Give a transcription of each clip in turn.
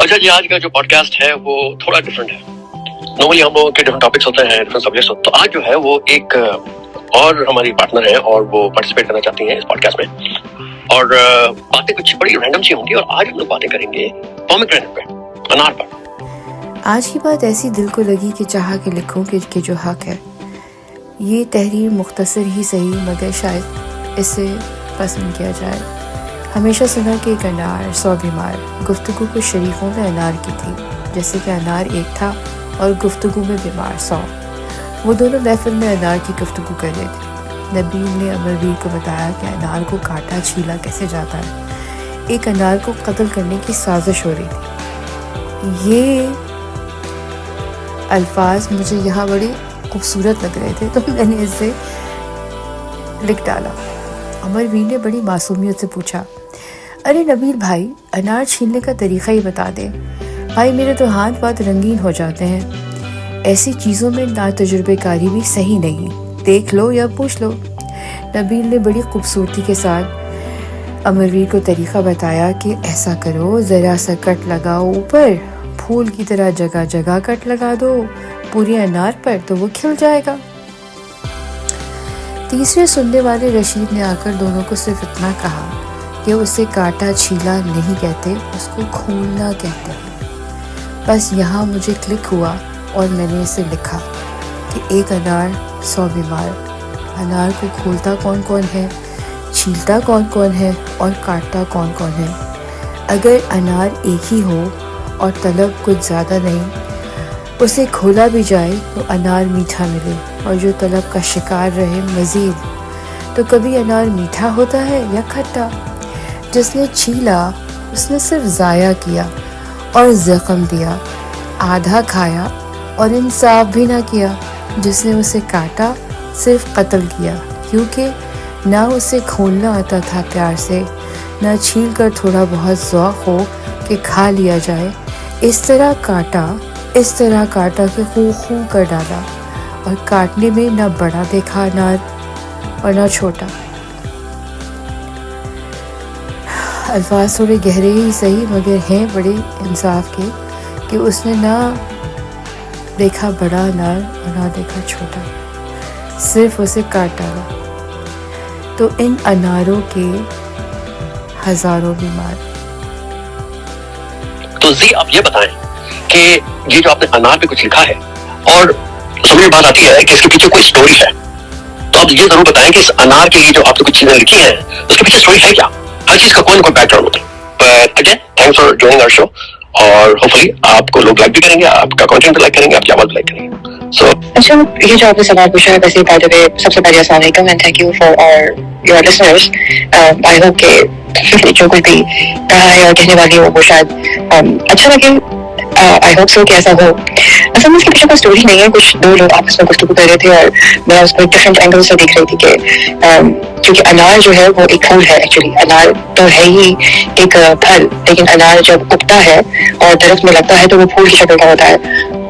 अच्छा जी, आज का जो पॉडकास्ट है वो थोड़ा डिफरेंट है. नॉर्मली हम लोगों के डिफरेंट टॉपिक्स होते हैं, डिफरेंट सब्जेक्ट्स होते हैं. तो आज जो है वो एक और हमारी पार्टनर है और वो पार्टिसिपेट करना चाहती हैं इस पॉडकास्ट में. और बातें कुछ बड़ी रैंडम सी होंगी और आज हम लोग बातें करेंगे पोमेग्रेनेट पे, अनार पर. आज की बात ऐसी दिल को लगी कि चाहा कि लिखूं कि जो हक है. ये तहरीर मुख्तसर ही सही मगर शायद इसे पसंद किया जाए. हमेशा सुना कि एक अनार 100 बीमार. गुफ्तगू कुछ शरीफों में अनार की थी, जैसे कि अनार एक था और गुफ्तगू में बीमार 100. वो दोनों महफिल में अनार की गुफ्तगू कर रहे थे. नबील ने अमरवीर को बताया कि अनार को काटा छीला कैसे जाता है. एक अनार को कत्ल करने की साजिश हो रही थी. ये अल्फाज मुझे यहाँ बड़े खूबसूरत लग रहे थे तो मैंने इसे लिख डाला. अमरवीर ने बड़ी मासूमियत से पूछा, अरे नबील भाई, अनार छीलने का तरीक़ा ही बता दे. भाई मेरे तो हाथ बहुत रंगीन हो जाते हैं. ऐसी चीज़ों में नातजुर्बेकारी भी सही नहीं. देख लो या पूछ लो. नबील ने बड़ी खूबसूरती के साथ अमरवीर को तरीक़ा बताया कि ऐसा करो, ज़रा सा कट लगाओ ऊपर, फूल की तरह जगह जगह कट लगा दो पूरे अनार पर तो वो खिल जाएगा. तीसरे सुनने वाले रशीद ने आकर दोनों को सिर्फ इतना कहा कि उसे काटा छीला नहीं कहते, उसको खोलना कहते हैं. बस यहाँ मुझे क्लिक हुआ और मैंने इसे लिखा कि एक अनार 100 बीमार. अनार को खोलता कौन कौन है, छीलता कौन कौन है और काटता कौन कौन है. अगर अनार एक ही हो और तलब कुछ ज़्यादा नहीं, उसे खोला भी जाए तो अनार मीठा मिले और जो तलब का शिकार रहे मज़ीद, तो कभी अनार मीठा होता है या खट्टा. जिसने छीला उसने सिर्फ ज़ाया किया और ज़ख्म दिया, आधा खाया और इंसाफ भी ना किया. जिसने उसे काटा सिर्फ कत्ल किया, क्योंकि ना उसे खोलना आता था प्यार से, ना छील कर थोड़ा बहुत ज़ौक़ हो कि खा लिया जाए. इस तरह काटा कि खूं कर डाला और काटने में ना बड़ा देखा अनार और ना छोटा. अल्फाज थोड़े गहरे ही सही मगर हैं बड़े इंसाफ के कि उसने ना देखा बड़ा अनार और ना देखा छोटा, सिर्फ उसे काट डाला. तो इन अनारों के हज़ारों बीमार. तो जी आप ये बताएं कि ये जो आपने अनार पे कुछ लिखा है और समझ बात आती है कि इसके पीछे कोई स्टोरी है, तो आप ये जरूर बताएं कि इस अनार के लिए जो आपने कुछ चीजें लिखी हैं उसके पीछे स्टोरी है क्या. हर चीज का कोई ना कोई बैकग्राउंड होता है. But again thanks for joining our show और होपफुली आपको लोग लाइक भी करेंगे, आपका कंटेंट भी लाइक करेंगे, आपकी आवाज भी लाइक करेंगे. सो अच्छा, ये जो आपने सवाल पूछा है, वैसे बाय द वे सबसे पहले अस्सलाम वालेकुम and thank you for your listeners. I hope कि जो कुछ भी कहा है और कहने वाली हो वो शायद अच्छा लगे. आई होप सो कि ऐसा हो. असल में इसके पीछे कोई स्टोरी नहीं है. कुछ दो लोग आपस में गुफ्तगू कर रहे थे और मैं उसको एक डिफरेंट एंगल से देख रही थी कि क्योंकि अनार जो है वो एक फूल है. एक्चुअली अनार तो है ही एक फल, लेकिन अनार जब उगता है और दरख्त में लगता है तो वो फूल की शक्ल का होता है.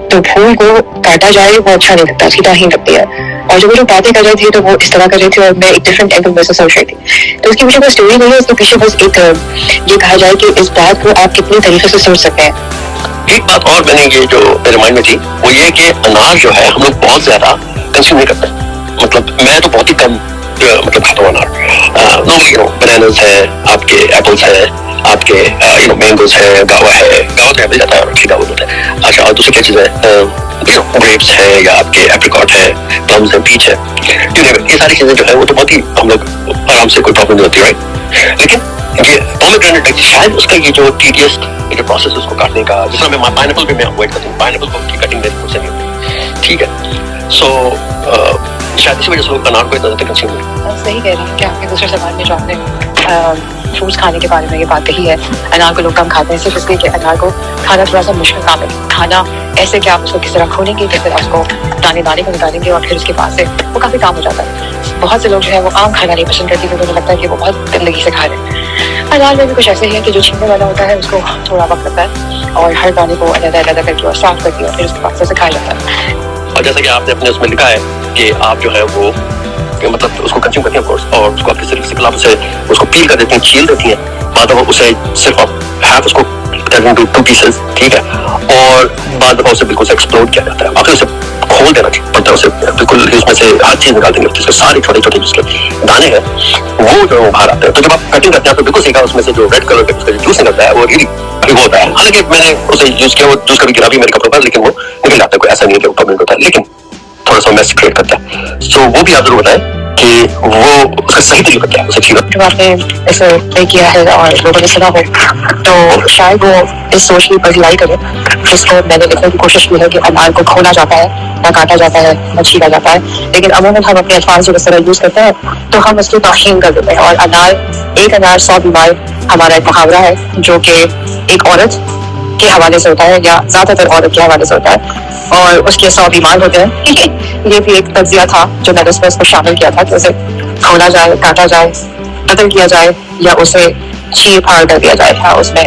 तो फूल को काटा जाए वो अच्छा नहीं लगता, सीधा ही लगती है. और जो वो लोग बातें कर रहे थे तो वो इस तरह कर रहे थे और मैं एक डिफरेंट एंगल में से सोच रही थी. तो इसके पीछे कोई स्टोरी नहीं है. इसके पीछे बस एक ये कहा जाए कि इस बात को आप कितने तरीके से सोच सकते हैं. एक बात और मैंने ये जो मेरे माइंड में थी वो ये कि अनार जो है हम लोग बहुत ज्यादा कंज्यूम नहीं करते. मतलब मैं तो बहुत ही कम मतलब खाता हूँ अनार. नॉर्मली बनानास है, आपके एप्पल्स है, आपके मैंगोज है, गावा तो मिल जाता है और अच्छी गावा होता है. अच्छा, और दूसरी क्या चीज़ है, ग्रेप्स है या आपके एप्रिकॉट है, प्लम्स है, पीच है, ये सारी चीजें जो है वो तो बहुत ही हम लोग आराम से, कोई प्रॉब्लम नहीं होती, राइट. लेकिन ये पोमेग्रेनेट शायद उसका ये जो टीडियस जो प्रोसेस है उसको काटने का, जिस तरह मैं पाइनएप्पल भी मैं अवॉइड करता हूँ, पाइनएप्पल की कटिंग मेरे मुझसे नहीं होती. ठीक है. सो शायद इसी वजह से लोग अनार को इतना ज़्यादा कंज्यूम करते. सही कह रही हैं कि आपके दूसरे सवाल में जो आपने फ्रूट्स खाने के बारे में ये बात कही है. अनार को लोग कम खाते हैं सिर्फ इसलिए कि अनार को खाना थोड़ा सा मुश्किल काम है. खाना ऐसे कि आप उसको किस तरह खोलेंगे, फिर आप उसको दाने दाने को निकालेंगे और फिर उसके बाद से वो काफ़ी काम हो जाता है. बहुत से लोग जो है वो आम खाना नहीं पसंद करते क्योंकि उन्हें लगता है कि वो बहुत गंदगी से खा रहे हैं. अनार में भी कुछ ऐसे ही है कि जो छीलने वाला होता है उसको थोड़ा वक्त लगता है और हर दाने को अलग करके और साफ करके और फिर उसके बाद से खाया जाता है. और जैसा कि आपने अपने उसमें लिखा है कि आप जो है वो मतलब उसको कंज्यूम करती हैं कोर्स, और उसको आपके सिर्फ आप उसे उसको पील कर देती हैं, छील देती हैं, बाद में उसे सिर्फ आप हाफ उसको कट इनटू 2 पीसेस, ठीक है, और बाद दफा उसे बिल्कुल से एक्सप्लोड किया जाता है, आखिर उसे खोल देना पड़ता है, उसे बिल्कुल उसमें से हर चीज निकाल देंगे, जिसके सारे छोटे छोटे जिसके दाने हैं वो जो बाहर आते हैं। तो जब आप कटिंग करते हैं तो बिल्कुल सीखा उसमें से जो रेड कलर का जो जूस निकलता है वो रियली वो होता है। हालांकि मैंने उसे यूज किया, वो जूस कभी गिरा भी मेरे कपड़ों पर, लेकिन वो निकल जाता है, कोई ऐसा नहीं है कि वो प्रॉब्लम होता है, लेकिन थोड़ा सा मैस क्रिएट करता है। सो वो भी आप जरूर बताएं कि वो उसका सही तरीका क्या है, उसे ठीक जब आपने इसे प्ले किया है और लोगों ने सुना हो तो शायद वो इस सोच की पगलाई करे जिसको मैंने लिखने की कोशिश की है कि अनार को खोला जाता है, ना काटा जाता है, ना छीला जाता है, लेकिन अमूमन हम अपने अल्फाज जब इस तरह यूज करते हैं तो हम उसकी तौहीन कर देते हैं। और एक अनार 100 बीमार हमारा एक मुहावरा है जो कि एक औरत के हवाले से होता है, या ज्यादातर औरत के हवाले से होता है, और उसके 100 बीमार होते हैं। ये भी एक तज्जिया था जो मैंने उसमें उसको शामिल किया था कि उसे खोला जाए, काटा जाए, कत्ल किया जाए, या उसे चीर फाड़ कर दिया जाए। हाँ, उसमें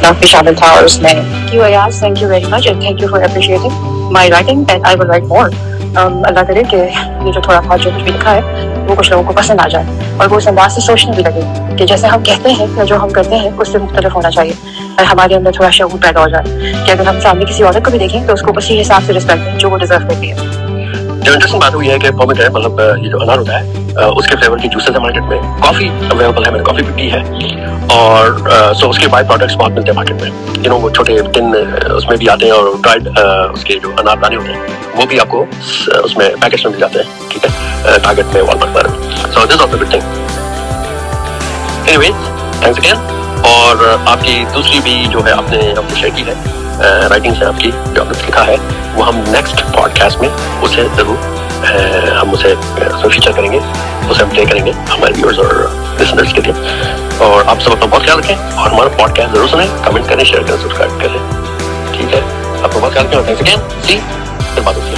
नाक भी शामिल था और उसमें thank you very much and thank you for appreciating my writing and I will write more. Allah करे कि ये जो थोड़ा बहुत जो कुछ भी लिखा है वो कुछ लोगों को पसंद आ जाए और वो इस अंदाज से सोचने भी लगे कि जैसे हम कहते हैं या जो हम करते हैं उससे मुख्तलिफ होना चाहिए, और हमारे अंदर थोड़ा शऊर पैदा हो जाए कि अगर हम सामने किसी औरत को भी देखें तो उसको उसी हिसाब से रिस्पेक्ट दें जो वो डिजर्व करती है। जो इंटरेस्टिंग बात हुई है कि पॉमिट है, मतलब ये जो अनार होता है उसके फ्लेवर की जूसेस है मार्केट में, कॉफी अवेलेबल है, मैंने कॉफी भी पी है, और सो उसके बाय प्रोडक्ट्स बहुत मिलते हैं मार्केट में, यू नो वो छोटे टिन उसमें भी आते हैं, और ड्राइड उसके जो अनार दाने होते हैं वो भी आपको उसमें पैकेज में मिल जाते हैं, ठीक है, टारगेट में, वॉलमार्ट पर। So this also good thing. Anyways thanks again. और आपकी दूसरी भी जो है आपने शेयर की है राइटिंग्स है आपकी जो आपने लिखा है, वो हम नेक्स्ट पॉडकास्ट में उसे जरूर हम उसे फीचर करेंगे, उसे हम प्ले करेंगे हमारे व्यूअर्स और लिसनर्स के लिए। और आप सब अपना बहुत ख्याल रखें और हमारा पॉडकास्ट जरूर सुनें, कमेंट करें, शेयर करें, सब्सक्राइब करें, ठीक है। आपको बहुत ख्याल रखें और थैंक्स अगेन, सी फिर बात होती है।